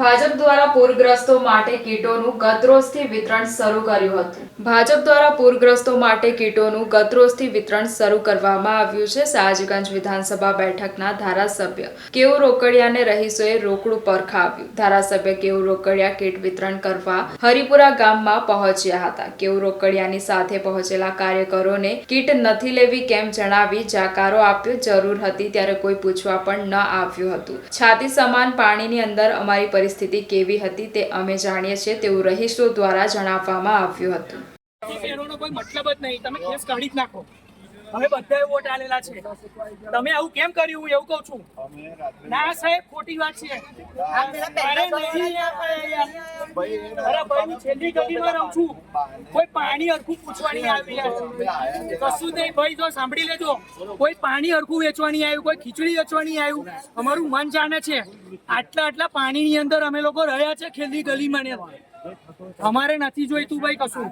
ભાજપ દ્વારા પૂરગ્રસ્તો માટે કીટોનું ગતરોજથી વિતરણ શરૂ કર્યું હતું। ભાજપ દ્વારા પૂરગ્રસ્તો માટે કીટોનું ગતરોજથી વિતરણ શરૂ કરવામાં આવ્યું છે। સયાજીગંજ વિધાનસભા બેઠકના ધારાસભ્ય કેયુ રોકડિયાને રહીશોએ રોકડું પરખા આપ્યું। ધારાસભ્ય કેયુ રોકડિયા કીટ વિતરણ કરવા હરિપુરા ગામમાં પહોંચ્યા હતા। કેયુ રોકડિયાની સાથે પહોંચેલા કાર્યકરોને કીટ નથી લેવી કેમ જણાવી જાકારો આપ્યો। જરૂર હતી ત્યારે કોઈ પૂછવા પણ ન આવ્યું હતું। છાતી સમાન પાણીની અંદર અમારી પરિસ્થિતિ કેવી હતી તે અમે જાણીએ છીએ તેવું રહીશો દ્વારા જણાવવામાં આવ્યું હતું। એનો કોઈ મતલબ જ નહીં, તમે કેસ કાઢી જ નાખો। હવે બધાએ વોટ આલેલા છે, તમે આવું કેમ કર્યું? હું એવું કહું છું ના સાહેબ, ખોટી વાત છે। અરે નહીં અરે ભાઈ, હું છેલ્લી ગલીમાં રહું છું, કોઈ પાણી હરખું પૂછવાની આવી કશું નહીં ભાઈ। જો સાંભળી લેજો, કોઈ પાણી હરખું વેચવાની આવ્યું, કોઈ ખીચડી વેચવાની આવ્યું, અમારું મન જાણે છે। આટલા પાણીની અંદર અમે લોકો રહ્યા છે છેલ્લી ગલીમાં ને અમારે નથી જોઈતું ભાઈ કશું।